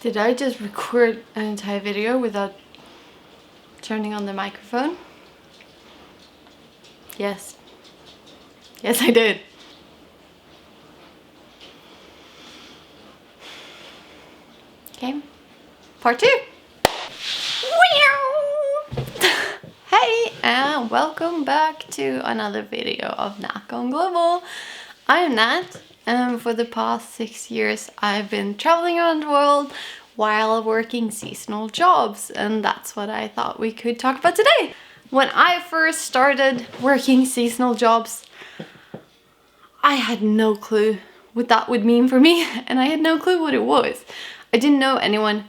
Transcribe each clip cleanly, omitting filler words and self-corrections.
Did I just record an entire video without turning on the microphone? Yes. Yes, I did. Okay. Part 2. Hey, and welcome back to another video of Nat Gone Global. I am Nat, and for the past 6 years I've been traveling around the world while working seasonal jobs, and that's what I thought we could talk about today. When I first started working seasonal jobs, I had no clue what that would mean for me, and I had no clue what it was. I didn't know anyone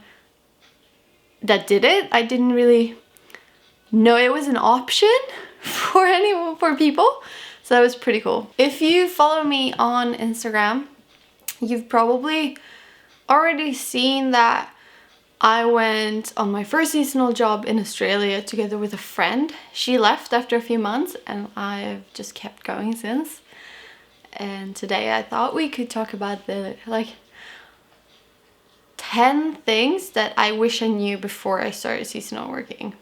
that did it. I didn't really know it was an option for people, so that was pretty cool. If you follow me on Instagram, you've probably already seen that I went on my first seasonal job in Australia together with a friend. She left after a few months and I've just kept going since. And today I thought we could talk about the 10 things that I wish I knew before I started seasonal working,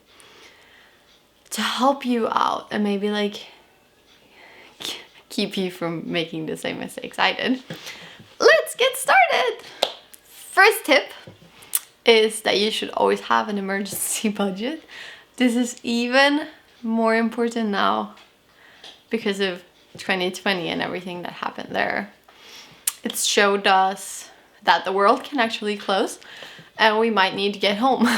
to help you out and maybe keep you from making the same mistakes I did. Let's get started! First tip is that you should always have an emergency budget. This is even more important now because of 2020 and everything that happened there. It's showed us that the world can actually close and we might need to get home.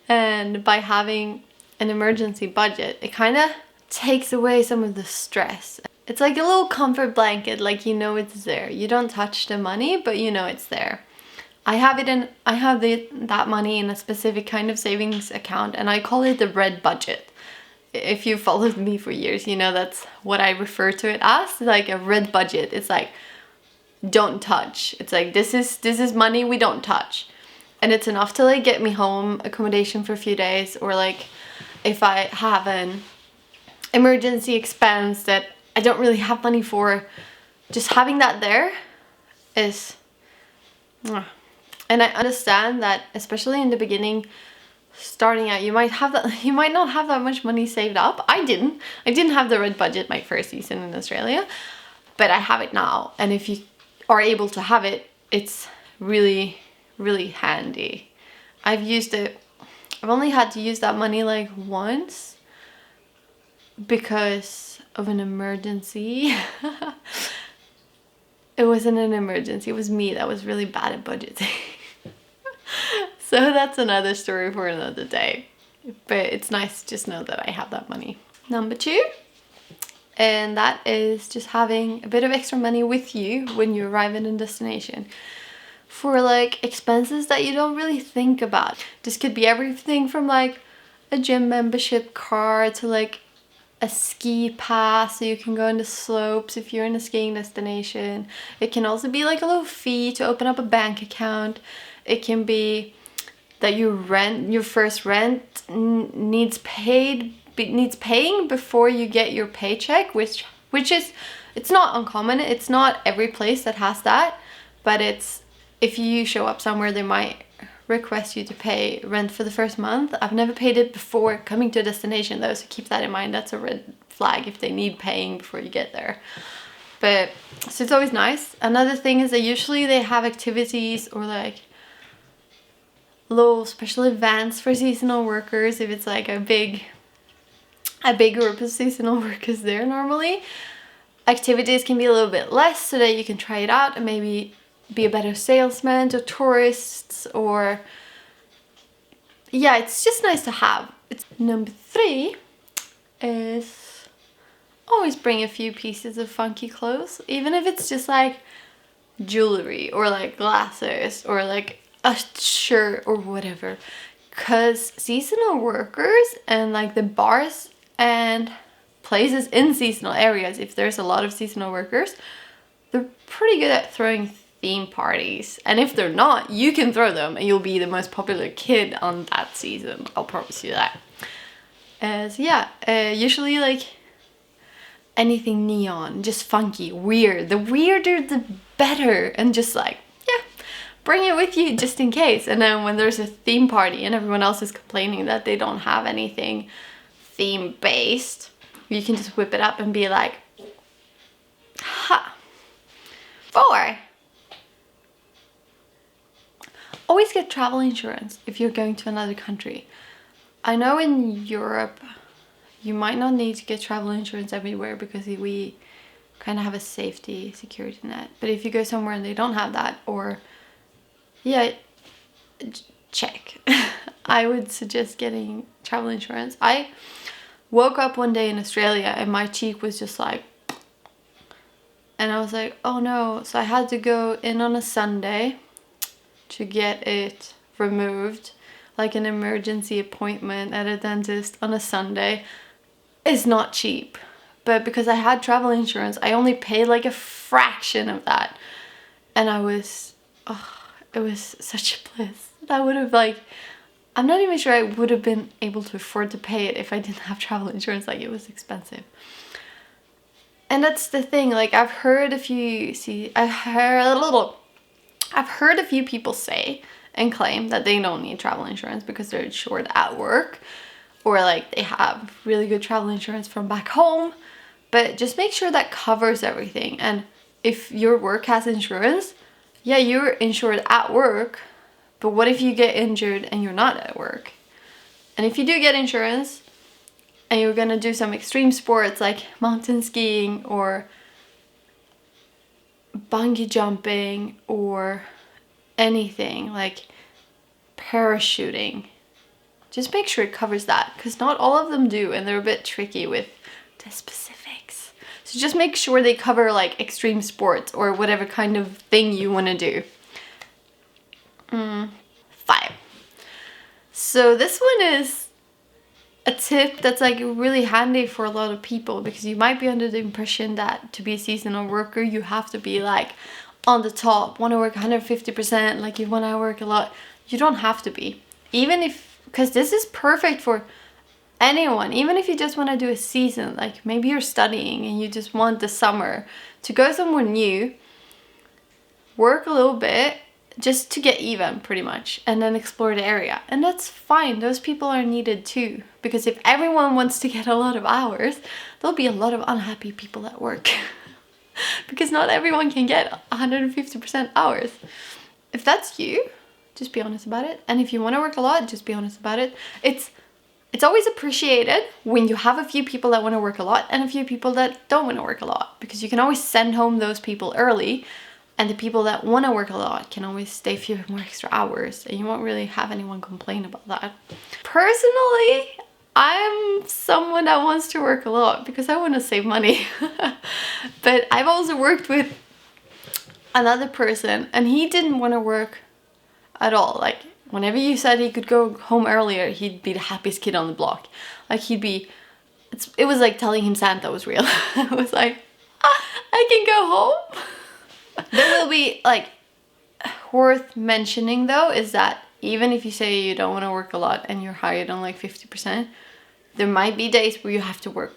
And by having an emergency budget, it kind of takes away some of the stress. It's like a little comfort blanket, like you know it's there. You don't touch the money, but you know it's there. I have that money in a specific kind of savings account, and I call it the red budget. If you followed me for years, you know that's what I refer to it as, like a red budget. It's like, don't touch. It's like, this is money we don't touch. And it's enough to get me home, accommodation for a few days, or if I have an emergency expense that I don't really have money for, just having that there is... And I understand that, especially in the beginning, starting out, you might not have that much money saved up. I didn't have the red budget my first season in Australia, but I have it now. And if you are able to have it, it's really, really handy. I've only had to use that money once because of an emergency. It wasn't an emergency, it was me that was really bad at budgeting. So that's another story for another day. But it's nice to just know that I have that money. Number 2, and that is just having a bit of extra money with you when you arrive at a destination for expenses that you don't really think about. This could be everything from a gym membership card to a ski pass so you can go on the slopes if you're in a skiing destination. It can also be a little fee to open up a bank account. It can be that your first rent needs paying before you get your paycheck, which is, it's not uncommon. It's not every place that has that, but if you show up somewhere, they might request you to pay rent for the first month. I've never paid it before coming to a destination though, so keep that in mind. That's a red flag if they need paying before you get there. But so it's always nice. Another thing is that usually they have activities or little special events for seasonal workers. If it's a big group of seasonal workers there, normally activities can be a little bit less so that you can try it out and maybe be a better salesman to tourists, or yeah, it's just nice to have. Number 3 is always bring a few pieces of funky clothes, even if it's just jewelry or glasses or a shirt or whatever, because seasonal workers and the bars and places in seasonal areas, if there's a lot of seasonal workers, they're pretty good at throwing theme parties. And if they're not, you can throw them and you'll be the most popular kid on that season, I'll promise you that. So yeah, usually anything neon, just funky, weird. The weirder the better, and just bring it with you just in case. And then when there's a theme party and everyone else is complaining that they don't have anything theme based, you can just whip it up and be like, ha. 4, always get travel insurance if you're going to another country. I know in Europe you might not need to get travel insurance everywhere because we kind of have a safety security net. But if you go somewhere and they don't have that, or yeah, check. I would suggest getting travel insurance. I woke up one day in Australia and my cheek was just like, and I was like, oh no. So I had to go in on a Sunday to get it removed, like an emergency appointment at a dentist on a Sunday. It's not cheap, but because I had travel insurance, I only paid like a fraction of that. And I was, it was such a bliss. I would have like, I'm not even sure I would have been able to afford to pay it if I didn't have travel insurance. Like, it was expensive. And that's the thing, like I've heard a few people say and claim that they don't need travel insurance because they're insured at work, or like they have really good travel insurance from back home. But just make sure that covers everything. And if your work has insurance, yeah, you're insured at work, but what if you get injured and you're not at work? And if you do get insurance and you're gonna do some extreme sports like mountain skiing or bungee jumping or anything like parachuting, just make sure it covers that, because not all of them do, and they're a bit tricky with the specifics. So just make sure they cover like extreme sports or whatever kind of thing you want to do. 5. So this one is a tip that's like really handy for a lot of people, because you might be under the impression that to be a seasonal worker you have to be like on the top, want to work 150%, like you want to work a lot. You don't have to be, even if, because this is perfect for anyone. Even if you just want to do a season, like maybe you're studying and you just want the summer to go somewhere new, work a little bit just to get even pretty much, and then explore the area. And that's fine, those people are needed too, because if everyone wants to get a lot of hours, there'll be a lot of unhappy people at work because not everyone can get 150% hours. If that's you, just be honest about it. And if you want to work a lot, just be honest about it. It's always appreciated when you have a few people that want to work a lot and a few people that don't want to work a lot, because you can always send home those people early, and the people that want to work a lot can always stay a few more extra hours, and you won't really have anyone complain about that. Personally, I'm someone that wants to work a lot because I want to save money. But I've also worked with another person and he didn't want to work at all. Like, whenever you said he could go home earlier, he'd be the happiest kid on the block. Like, it was like telling him Santa was real. It was like, I can go home. There will be, like, worth mentioning though, is that even if you say you don't want to work a lot and you're hired on like 50%, there might be days where you have to work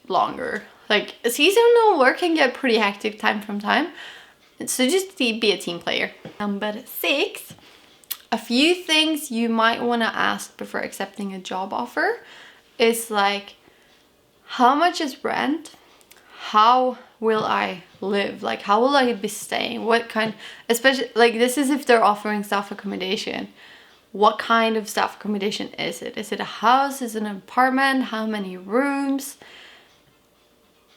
longer. Like, seasonal work can get pretty hectic time from time. So just be a team player. Number 6, a few things you might want to ask before accepting a job offer is like, how much is rent? How will I live? Like, how will I be staying? What kind, especially like this is if they're offering staff accommodation. What kind of staff accommodation is it? Is it a house? Is it an apartment? How many rooms?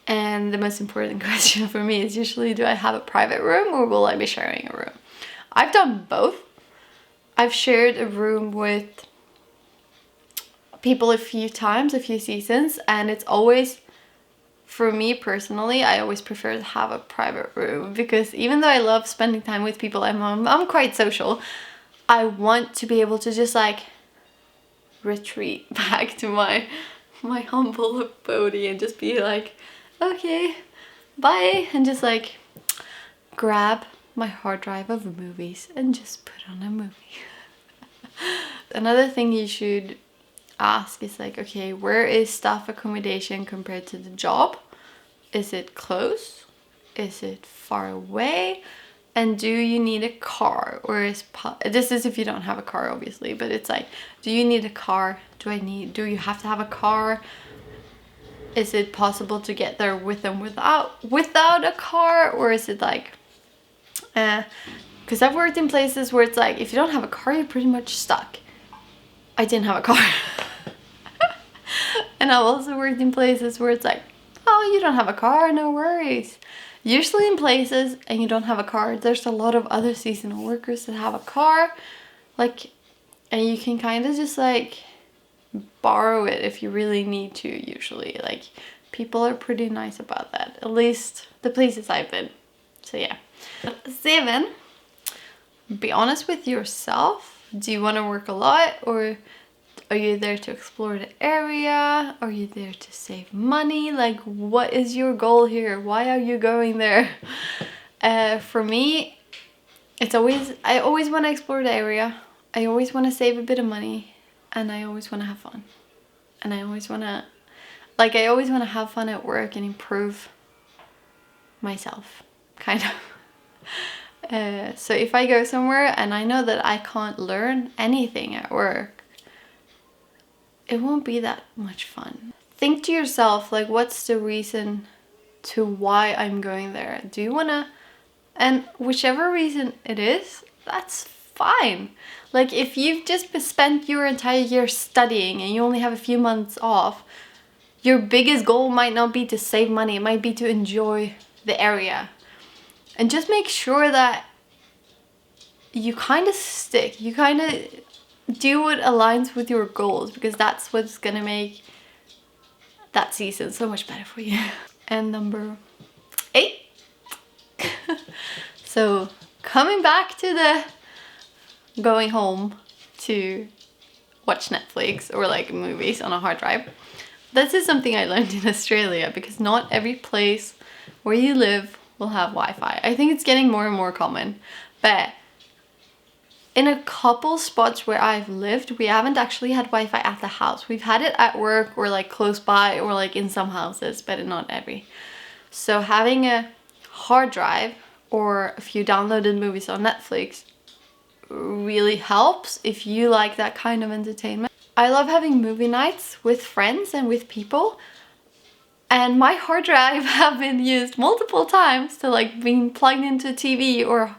And the most important question for me is usually, do I have a private room or will I be sharing a room? I've done both. I've shared a room with people a few times, a few seasons, and it's always, for me personally, I always prefer to have a private room, because even though I love spending time with people, I'm quite social. I want to be able to just like retreat back to my humble abode and just be like, okay, bye, and just like grab my hard drive of movies and just put on a movie. Another thing you should ask is like, okay, where is staff accommodation compared to the job? Is it close? Is it far away? And do you need a car? Or this is if you don't have a car, obviously, but it's like, do you need a car? Do you have to have a car? Is it possible to get there with and without a car? Or is it like, because I've worked in places where it's like, if you don't have a car, you're pretty much stuck. I didn't have a car. And I've also worked in places where it's like, oh, you don't have a car, no worries. Usually in places and you don't have a car, there's a lot of other seasonal workers that have a car, like, and you can kind of just like borrow it if you really need to. Usually, like, people are pretty nice about that, at least the places I've been. So yeah. 7, be honest with yourself. Do you want to work a lot, or are you there to explore the area? Are you there to save money? Like, what is your goal here? Why are you going there? For me, I always want to explore the area. I always want to save a bit of money, and I always want to have fun. And I always want to, I always want to have fun at work and improve myself, kind of. So if I go somewhere and I know that I can't learn anything at work, it won't be that much fun. Think to yourself, like, what's the reason to why I'm going there? Do you wanna, and whichever reason it is, that's fine. Like, if you've just spent your entire year studying and you only have a few months off, your biggest goal might not be to save money, it might be to enjoy the area. And just make sure that you kind of stick, you kind of do what aligns with your goals, because that's what's gonna make that season so much better for you. And number 8. So coming back to the going home to watch Netflix or like movies on a hard drive. This is something I learned in Australia, because not every place where you live will have Wi-Fi. I think it's getting more and more common, but in a couple spots where I've lived, we haven't actually had Wi-Fi at the house. We've had it at work or like close by or like in some houses, but not every. So having a hard drive or a few downloaded movies on Netflix really helps if you like that kind of entertainment. I love having movie nights with friends and with people. And my hard drive have been used multiple times to like being plugged into a TV or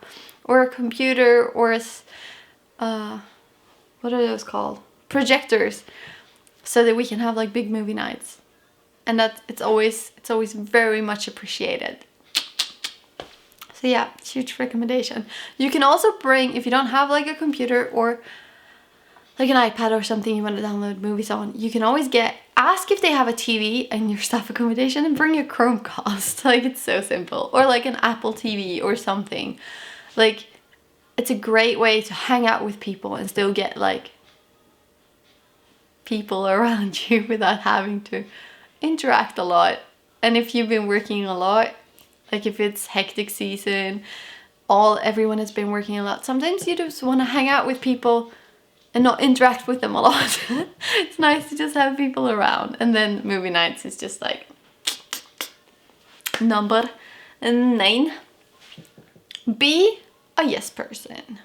a computer or what are those called? Projectors, so that we can have like big movie nights. And it's always very much appreciated. So yeah, huge recommendation. You can also bring, if you don't have like a computer or like an iPad or something you want to download movies on, you can always ask if they have a TV in your staff accommodation and bring your Chromecast. Like, it's so simple. Or like an Apple TV or something. Like, it's a great way to hang out with people and still get like people around you without having to interact a lot. And if you've been working a lot, like if it's hectic season, everyone has been working a lot, sometimes you just want to hang out with people and not interact with them a lot. It's nice to just have people around. And then movie nights is just like number 9. Be a yes person.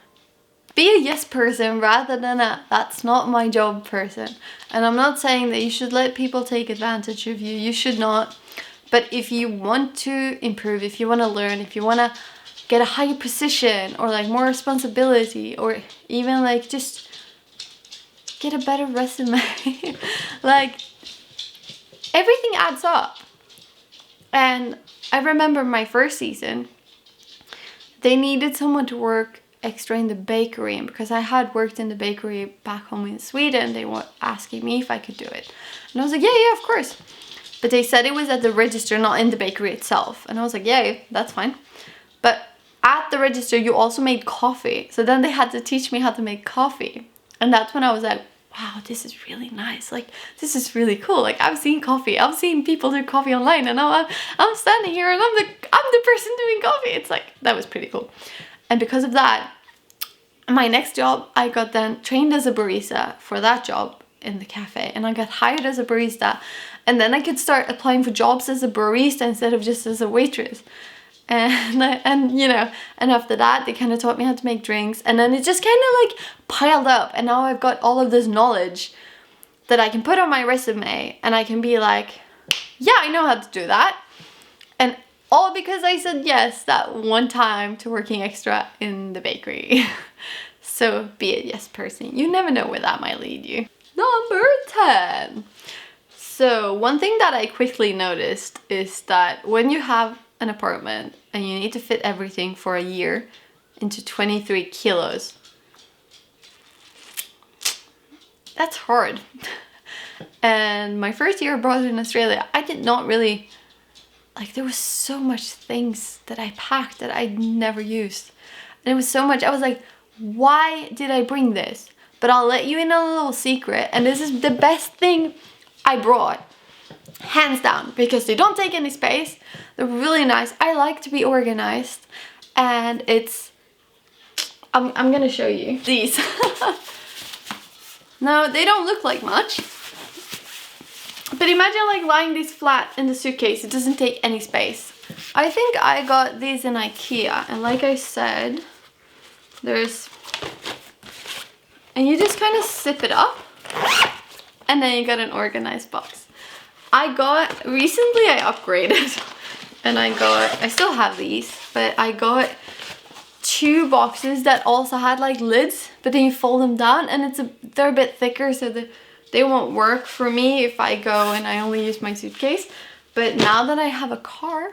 Be a yes person rather than a that's not my job person. And I'm not saying that you should let people take advantage of you. You should not. But if you want to improve, if you want to learn, if you want to get a higher position or like more responsibility, or even like just get a better resume, like everything adds up. And I remember my first season, they needed someone to work extra in the bakery, and because I had worked in the bakery back home in Sweden, they were asking me if I could do it. And I was like, yeah, of course. But they said it was at the register, not in the bakery itself. And I was like, yeah, that's fine. But at the register, you also made coffee. So then they had to teach me how to make coffee. And that's when I was like, wow, this is really nice. Like, this is really cool. Like, I've seen coffee. I've seen people do coffee online. And now I'm standing here and I'm the person doing coffee. It's like, that was pretty cool. And because of that, my next job, I got then trained as a barista for that job in the cafe. And I got hired as a barista. And then I could start applying for jobs as a barista instead of just as a waitress. and you know, and after that they kind of taught me how to make drinks, and then it just kind of like piled up, and now I've got all of this knowledge that I can put on my resume, and I can be like, yeah, I know how to do that. And all because I said yes that one time to working extra in the bakery. So be a yes person. You never know where that might lead you. Number 10. So one thing that I quickly noticed is that when you have an apartment and you need to fit everything for a year into 23 kilos, that's hard. And my first year abroad in Australia, I did not really, like, there was so much things that I packed that I'd never used. And it was so much, I was like, why did I bring this? But I'll let you in a little secret, and this is the best thing I brought, hands down, because they don't take any space. They're really nice. I like to be organized, and it's, I'm gonna show you these. Now, they don't look like much, but imagine like lying these flat in the suitcase. It doesn't take any space. I think I got these in IKEA, and like I said, there's, and you just kind of zip it up, and then you got an organized box. Recently I upgraded, and I still have these, but I got 2 boxes that also had like lids, but then you fold them down, and they're a bit thicker, so they won't work for me if I go and I only use my suitcase. But now that I have a car,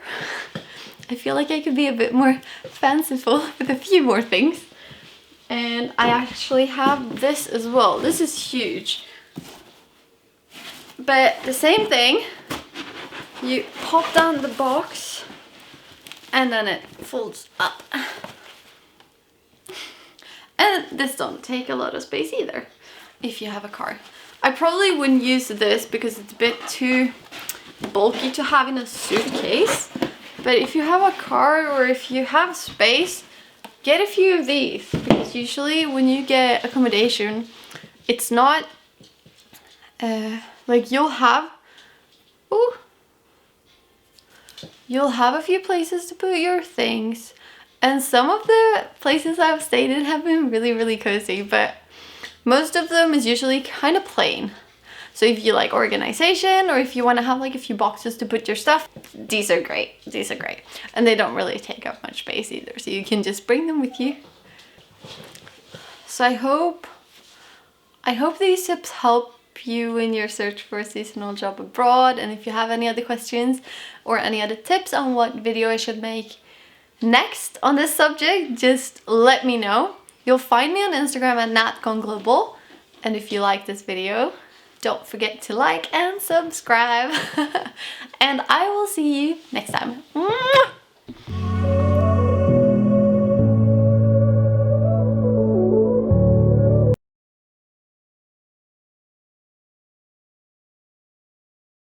I feel like I could be a bit more fanciful with a few more things. And I actually have this as well. This is huge. But the same thing, you pop down the box and then it folds up. And this don't take a lot of space either if you have a car. I probably wouldn't use this because it's a bit too bulky to have in a suitcase. But if you have a car or if you have space, get a few of these, because usually when you get accommodation, it's not like you'll have a few places to put your things, and some of the places I've stayed in have been really, really cozy, but most of them is usually kind of plain. So if you like organization, or if you want to have like a few boxes to put your stuff, these are great. These are great. And they don't really take up much space either, so you can just bring them with you. So I hope these tips help you in your search for a seasonal job abroad. And if you have any other questions or any other tips on what video I should make next on this subject, just let me know. You'll find me on Instagram at natconglobal. And if you like this video, don't forget to like and subscribe. And I will see you next time.